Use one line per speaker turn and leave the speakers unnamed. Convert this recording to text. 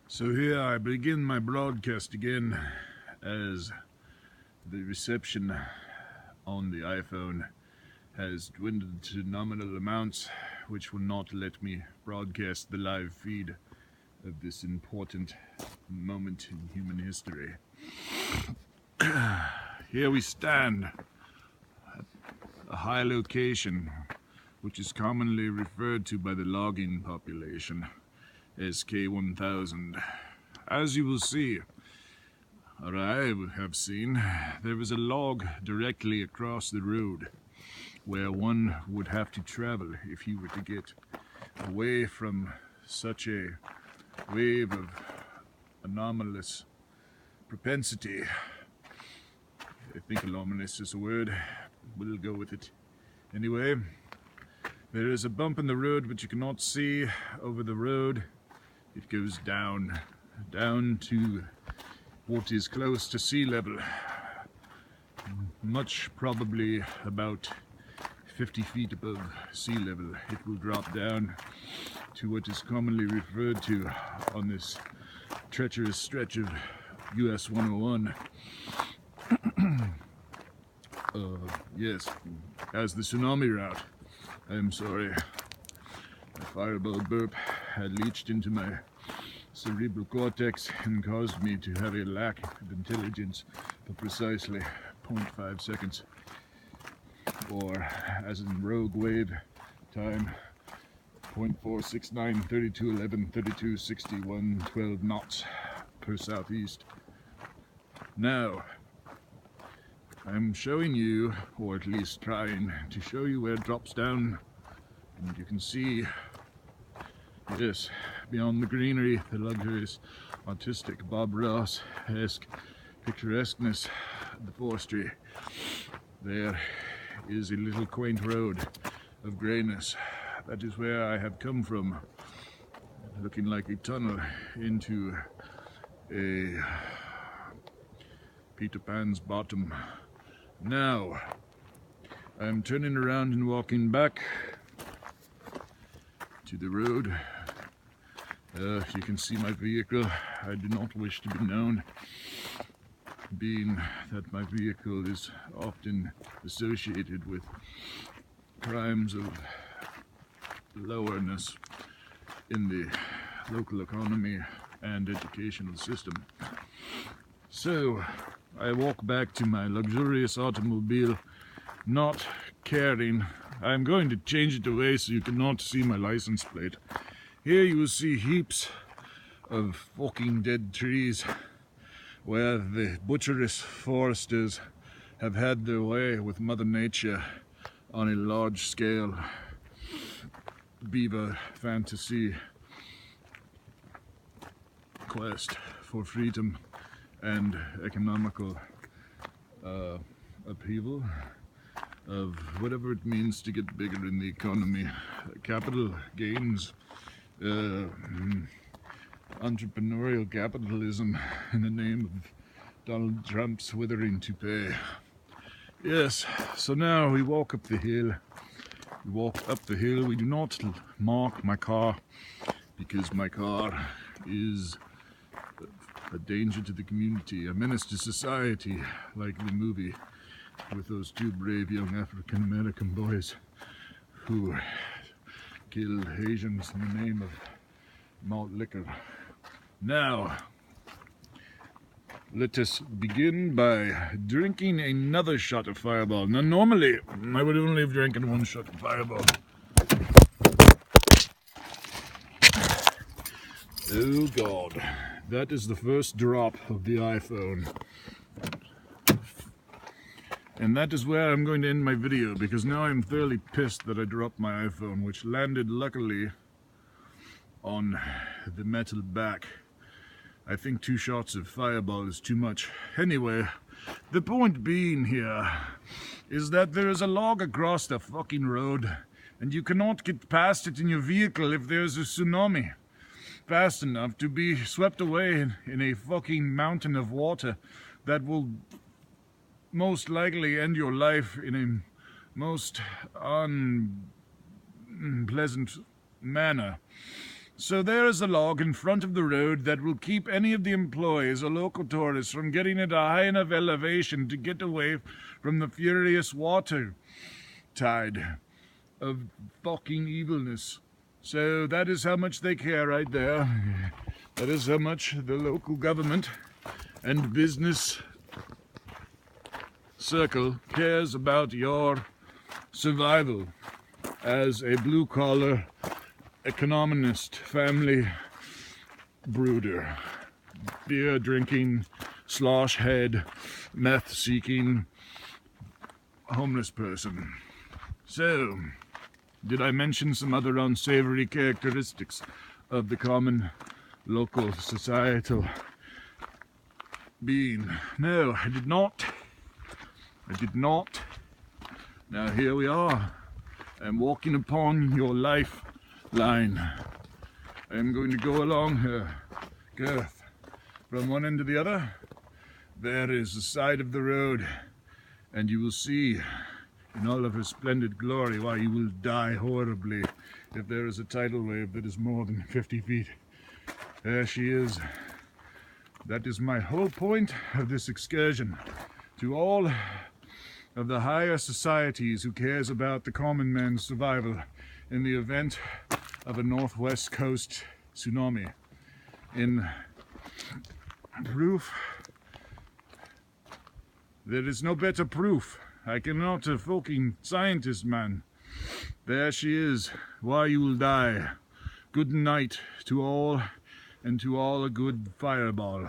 So here I begin my broadcast again, as the reception on the iPhone has dwindled to nominal amounts, which will not let me broadcast the live feed of this important moment in human history. Here we stand at a high location, which is commonly referred to by the logging population as K1000. As you will see, or I have seen, there is a log directly across the road where one would have to travel if he were to get away from such a wave of anomalous propensity. I think anomalous is a word. We'll go with it. Anyway, there is a bump in the road which you cannot see over the road. It goes down to what is close to sea level, much probably about 50 feet above sea level. It will drop down to what is commonly referred to on this treacherous stretch of US 101. Yes, as the Tsunami route. I am sorry. A fireball burp had leached into my cerebral cortex and caused me to have a lack of intelligence for precisely 0.5 seconds. Or, as in rogue wave time, 0.469, 3211, 3261, 12 knots per southeast. Now, I'm showing you, or at least trying to show you where it drops down, and you can see, yes, beyond the greenery, the luxurious, artistic, Bob Ross-esque picturesqueness of the forestry. There is a little quaint road of greyness. That is where I have come from, looking like a tunnel into a Peter Pan's bottom. Now, I'm turning around and walking back to the road. You can see my vehicle. I do not wish to be known, being that my vehicle is often associated with crimes of lowerness in the local economy and educational system. So, I walk back to my luxurious automobile, not caring. I'm going to change it away so you cannot see my license plate. Here you will see heaps of fucking dead trees where the butcherous foresters have had their way with Mother Nature on a large scale beaver fantasy quest for freedom and economical upheaval of whatever it means to get bigger in the economy, capital gains, entrepreneurial capitalism in the name of Donald Trump's withering toupee. Yes, so now we walk up the hill. We walk up the hill. We do not mark my car because my car is a danger to the community, a menace to society, like the movie with those two brave young African American boys who killed Asians in the name of malt liquor. Now, let us begin by drinking another shot of Fireball. Now, normally, I would only have drinking one shot of Fireball. Oh God, that is the first drop of the iPhone. And that is where I'm going to end my video, because now I'm thoroughly pissed that I dropped my iPhone, which landed luckily on the metal back. I think 2 shots of Fireball is too much. Anyway, the point being here is that there is a log across the fucking road, and you cannot get past it in your vehicle if there's a tsunami fast enough to be swept away in a fucking mountain of water that will most likely end your life in a most unpleasant manner. So there is a log in front of the road that will keep any of the employees or local tourists from getting at a high enough elevation to get away from the furious water tide of fucking evilness. So that is how much they care right there. That is how much the local government and business circle cares about your survival as a blue-collar economist, family brooder, beer drinking, slosh head, meth seeking, homeless person. So, did I mention some other unsavory characteristics of the common local societal being? No, I did not. I did not. Now here we are. I'm walking upon your lifeline. I am going to go along her girth from one end to the other. There is the side of the road, and you will see in all of her splendid glory why you will die horribly if there is a tidal wave that is more than 50 feet. There she is. That is my whole point of this excursion. To all of the higher societies who cares about the common man's survival in the event of a northwest coast tsunami. In proof, there is no better proof. I cannot a fucking scientist, man. There she is, why you will die. Good night to all, and to all a good fireball.